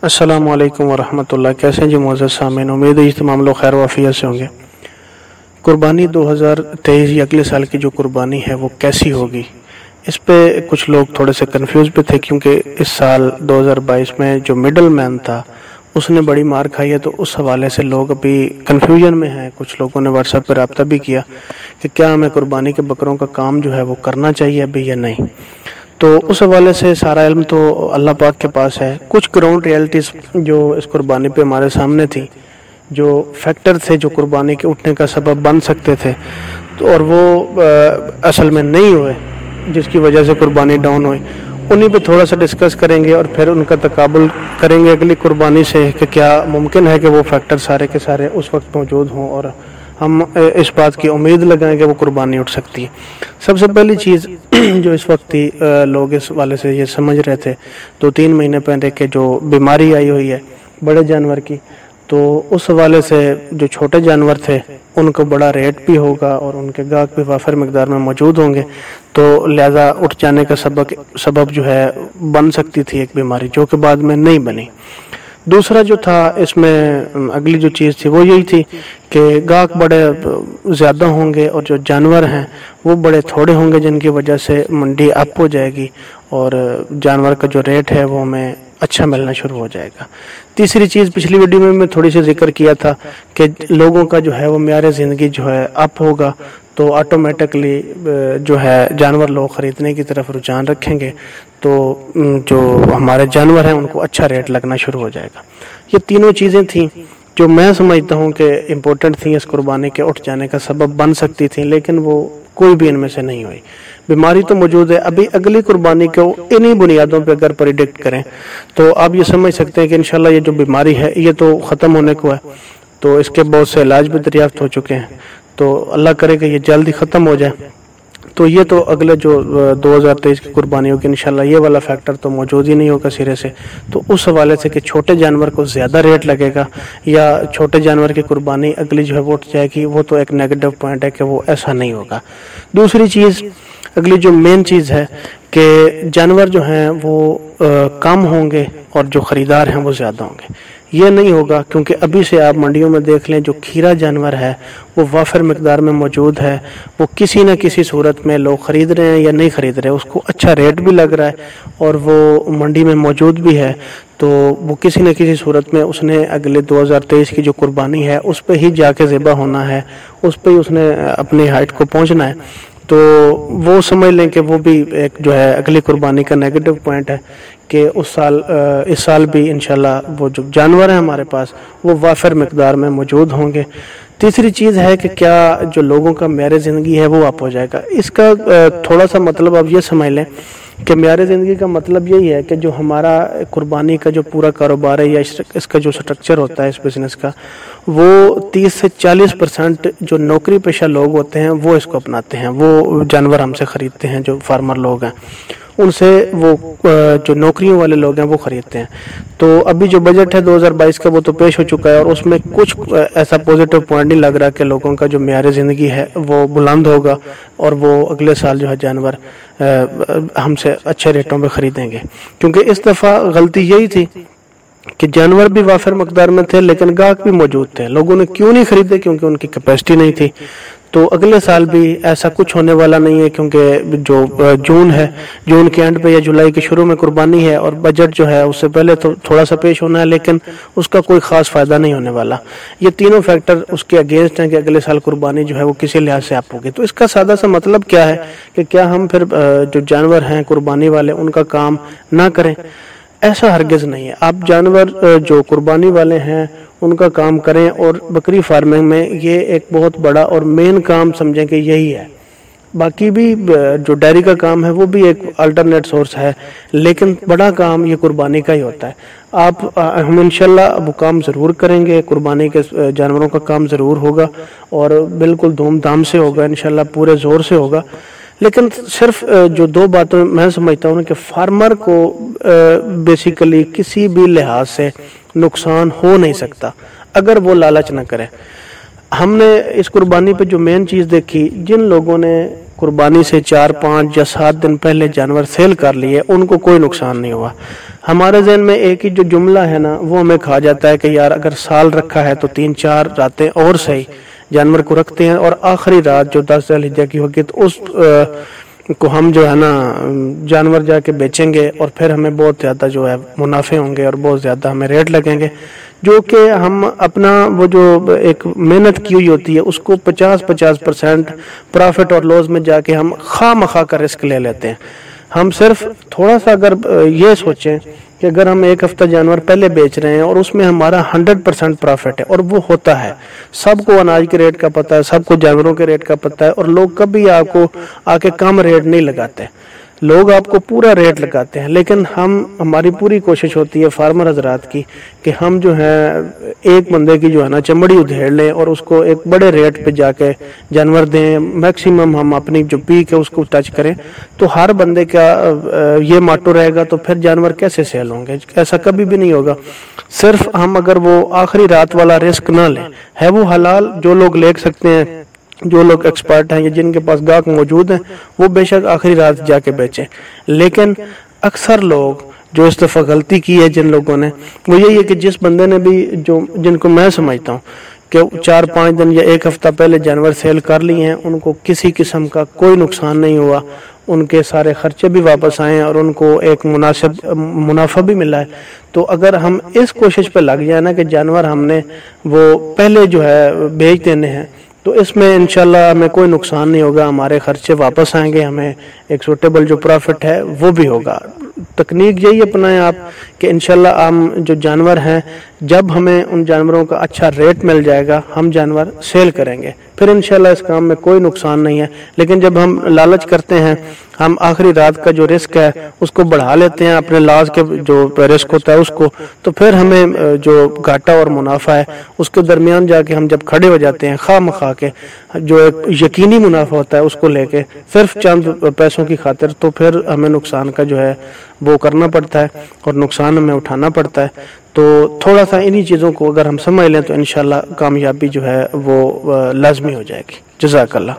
अस्सलामु अलैकुम वरहमतुल्लाह। कैसे हैं जी मुअज़्ज़ज़ सामीन, उम्मीद है तमाम लोग खैर वाफियत से होंगे। कुर्बानी 2023 या अगले साल की जो कुर्बानी है वो कैसी होगी, इस पे कुछ लोग थोड़े से कंफ्यूज भी थे, क्योंकि इस साल 2022 में जो मिडल मैन था उसने बड़ी मार खाई है। तो उस हवाले से लोग अभी कन्फ्यूजन में हैं। कुछ लोगों ने व्हाट्सएप पर रब्ता भी किया कि क्या हमें कुर्बानी के बकरों का काम जो है वो करना चाहिए अभी या नहीं। तो उस हवाले से सारा इल्म तो अल्लाह पाक के पास है। कुछ ग्राउंड रियलिटीज़ जो इस कुर्बानी पे हमारे सामने थी, जो फैक्टर थे जो कुर्बानी के उठने का सबब बन सकते थे, तो और वो असल में नहीं हुए, जिसकी वजह से कुर्बानी डाउन हुई, उन्हीं पे थोड़ा सा डिस्कस करेंगे और फिर उनका तकाबुल करेंगे अगली कुर्बानी से कि क्या मुमकिन है कि वो फैक्टर सारे के सारे उस वक्त मौजूद हों और हम इस बात की उम्मीद लगाएं कि वो कुर्बानी उठ सकती है। सबसे पहली चीज़ जो इस वक्त थी, लोग इस वाले से ये समझ रहे थे 2-3 महीने पहले कि जो बीमारी आई हुई है बड़े जानवर की, तो उस हवाले से जो छोटे जानवर थे उनको बड़ा रेट भी होगा और उनके गाहक भी वाफर मकदार में मौजूद होंगे, तो लिहाजा उठ जाने का सबब जो है बन सकती थी एक बीमारी, जो कि बाद में नहीं बनी। दूसरा जो था इसमें अगली जो चीज़ थी वो यही थी कि गाहक बड़े ज़्यादा होंगे और जो जानवर हैं वो बड़े थोड़े होंगे, जिनकी वजह से मंडी अप हो जाएगी और जानवर का जो रेट है वो हमें अच्छा मिलना शुरू हो जाएगा। तीसरी चीज़, पिछली वीडियो में मैं थोड़ी सी जिक्र किया था कि लोगों का जो है वो म्यार ज़िंदगी जो है अप होगा, तो ऑटोमेटिकली जो है जानवर लोग ख़रीदने की तरफ रुझान रखेंगे, तो जो हमारे जानवर हैं उनको अच्छा रेट लगना शुरू हो जाएगा। ये तीनों चीज़ें थीं जो मैं समझता हूँ कि इम्पोर्टेंट थी, इस कुर्बानी के उठ जाने का सबब बन सकती थी, लेकिन वो कोई भी इनमें से नहीं हुई। बीमारी तो मौजूद है। अभी अगली कुर्बानी को इन्हीं बुनियादों पे अगर प्रेडिक्ट करें तो आप ये समझ सकते हैं कि इंशाल्लाह ये जो बीमारी है ये तो ख़त्म होने को है, तो इसके बहुत से इलाज भी दरियाफ्त हो चुके हैं, तो अल्लाह करे कि ये जल्दी ख़त्म हो जाए। तो ये तो अगले जो 2023 की कुर्बानी होगी इंशाल्लाह ये वाला फैक्टर तो मौजूद ही नहीं होगा सिरे से। तो उस हवाले से कि छोटे जानवर को ज़्यादा रेट लगेगा या छोटे जानवर की कुर्बानी अगली जो है वो उठ जाएगी, वो तो एक नेगेटिव पॉइंट है कि वो ऐसा नहीं होगा। दूसरी चीज़, अगली जो मेन चीज़ है कि जानवर जो हैं वो कम होंगे और जो ख़रीदार हैं वो ज़्यादा होंगे। ये नहीं होगा, क्योंकि अभी से आप मंडियों में देख लें, जो खीरा जानवर है वो वाफर मकदार में मौजूद है, वो किसी न किसी सूरत में लोग ख़रीद रहे हैं या नहीं ख़रीद रहे, उसको अच्छा रेट भी लग रहा है और वो मंडी में मौजूद भी है, तो वो किसी न किसी सूरत में उसने अगले 2023 की जो कुर्बानी है उस पर ही जाके ज़िबा होना है, उस पर ही उसने अपनी हाइट को पहुँचना है। तो वो समझ लें कि वो भी एक जो है अगली कुर्बानी का नेगेटिव पॉइंट है कि इस साल भी इंशाल्लाह वो जो जानवर हैं हमारे पास वो वाफर मकदार में मौजूद होंगे। तीसरी चीज़ है कि क्या जो लोगों का म्यार ज़िंदगी है वो अप हो जाएगा। इसका थोड़ा सा मतलब आप ये समझ लें कि म्यार ज़िंदगी का मतलब यही है कि जो हमारा कुर्बानी का जो पूरा कारोबार है या इसका जो स्ट्रक्चर होता है इस बिज़नेस का, वो 30 से 40% जो नौकरी पेशा लोग होते हैं वो इसको अपनाते हैं, वो जानवर हमसे ख़रीदते हैं, जो फार्मर लोग हैं उनसे वो जो नौकरियों वाले लोग हैं वो ख़रीदते हैं। तो अभी जो बजट है 2022 का वो तो पेश हो चुका है और उसमें कुछ ऐसा पॉजिटिव पॉइंट नहीं लग रहा कि लोगों का जो म्यार ज़िंदगी है वो बुलंद होगा और वो अगले साल जो है जानवर हमसे अच्छे रेटों पे ख़रीदेंगे। क्योंकि इस दफ़ा गलती यही थी कि जानवर भी वाफर मकदार में थे लेकिन गाहक भी मौजूद थे। लोगों ने क्यों नहीं ख़रीदे? क्योंकि उनकी कैपेसिटी नहीं थी। तो अगले साल भी ऐसा कुछ होने वाला नहीं है, क्योंकि जो जून है, जून के एंड पे या जुलाई के शुरू में कुर्बानी है और बजट जो है उससे पहले तो थोड़ा सा पेश होना है, लेकिन उसका कोई ख़ास फ़ायदा नहीं होने वाला। ये तीनों फैक्टर उसके अगेंस्ट हैं कि अगले साल कुर्बानी जो है वो किसी लिहाज से अप होगी। तो इसका सादा सा मतलब क्या है कि क्या हम फिर जो जानवर हैं कुर्बानी वाले उनका काम ना करें? ऐसा हरगिज़ नहीं है। आप जानवर जो कुर्बानी वाले हैं उनका काम करें और बकरी फार्मिंग में ये एक बहुत बड़ा और मेन काम समझें कि यही है। बाकी भी जो डेयरी का काम है वो भी एक अल्टरनेट सोर्स है, लेकिन बड़ा काम ये कुर्बानी का ही होता है। हम इंशाल्लाह वो काम ज़रूर करेंगे, कुर्बानी के जानवरों का काम ज़रूर होगा और बिल्कुल धूमधाम से होगा, इंशाल्लाह पूरे ज़ोर से होगा। लेकिन सिर्फ जो दो बातों मैं समझता हूँ कि फार्मर को बेसिकली किसी भी लिहाज से नुकसान हो नहीं सकता अगर वो लालच न करे। हमने इस कुर्बानी पे जो मेन चीज़ देखी, जिन लोगों ने قربانی سے 4 5 یا 7 دن پہلے جانور سیل کر لیے ان کو کوئی نقصان نہیں ہوا۔ ہمارے ذہن میں ایک ہی جو جملہ ہے نا وہ ہمیں کھا جاتا ہے کہ یار اگر سال رکھا ہے تو 3 4 راتیں اور صحیح جانور کو رکھتے ہیں، اور آخری رات جو 10 ذی الحجہ کی ہوگی تو اس کو ہم جو ہے نا جانور جا کے بیچیں گے، اور پھر ہمیں بہت زیادہ جو ہے منافع ہوں گے اور بہت زیادہ ہمیں ریٹ لگیں گے، جو کہ ہم اپنا وہ جو ایک محنت کی ہوئی ہوتی ہے اس کو 50% پرافٹ اور لوز میں جا کے ہم خواہ مخواہ کا رسک لے لیتے ہیں۔ ہم صرف تھوڑا سا اگر یہ سوچیں کہ اگر ہم 1 ہفتہ جانور پہلے بیچ رہے ہیں اور اس میں ہمارا 100% پرافٹ ہے، اور وہ ہوتا ہے، سب کو اناج کے ریٹ کا پتہ ہے، سب کو جانوروں کے ریٹ کا پتہ ہے، اور لوگ کبھی آپ کو آ کے کم ریٹ نہیں لگاتے، لوگ آپ کو پورا ریٹ لگاتے ہیں، لیکن ہماری پوری کوشش ہوتی ہے فارمر حضرات کی کہ ہم جو ہے ایک بندے کی جو ہے نا چمڑی ادھیڑ لیں اور اس کو ایک بڑے ریٹ پہ جا کے جانور دیں، میکسیمم ہم اپنی جو پیک ہے اس کو ٹچ کریں، تو ہر بندے کا یہ ماٹو رہے گا تو پھر جانور کیسے سیل ہوں گے؟ ایسا کبھی بھی نہیں ہوگا۔ صرف ہم اگر وہ آخری رات والا رسک نہ لیں، ہے وہ حلال، جو لوگ لے سکتے ہیں، جو لوگ ایکسپرٹ ہیں یا جن کے پاس گاہک موجود ہیں وہ بے شک آخری رات جا کے بیچیں، لیکن اکثر لوگ جو اس دفعہ غلطی کی ہے جن لوگوں نے وہ یہی ہے کہ جس بندے نے بھی جن کو میں سمجھتا ہوں کہ 4 5 دن یا 1 ہفتہ پہلے جانور سیل کر لیے ہیں، ان کو کسی قسم کا کوئی نقصان نہیں ہوا، ان کے سارے خرچے بھی واپس آئے ہیں اور ان کو ایک مناسب منافع بھی ملا ہے۔ تو اگر ہم اس کوشش پہ لگ جائیں نا کہ جانور ہم نے وہ پہلے جو ہے بیچ دینے ہیں، تو اس میں انشاءاللہ ہمیں کوئی نقصان نہیں ہوگا، ہمارے خرچے واپس آئیں گے، ہمیں ایک سوٹیبل جو پرافٹ ہے وہ بھی ہوگا۔ تکنیک یہی اپنائیں آپ کہ انشاءاللہ ہم جو جانور ہیں جب ہمیں ان جانوروں کا اچھا ریٹ مل جائے گا ہم جانور سیل کریں گے، پھر انشاءاللہ اس کام میں کوئی نقصان نہیں ہے۔ لیکن جب ہم لالچ کرتے ہیں، ہم آخری رات کا جو رسک ہے اس کو بڑھا لیتے ہیں، اپنے لاز کے جو رسک ہوتا ہے اس کو، تو پھر ہمیں جو گھاٹا اور منافع ہے اس کے درمیان جا کے ہم جب کھڑے ہو جاتے ہیں خواہ مخواہ کے، جو ایک یقینی منافع ہوتا ہے اس کو لے کے صرف چند پیسوں کی خاطر، تو پھر ہمیں نقصان کا جو ہے وہ کرنا پڑتا ہے اور نقصان ہمیں اٹھانا پڑتا ہے۔ تو تھوڑا سا انہی چیزوں کو اگر ہم سمجھ لیں تو انشاءاللہ کامیابی جو ہے وہ لازمی ہو جائے گی۔ جزاک اللہ۔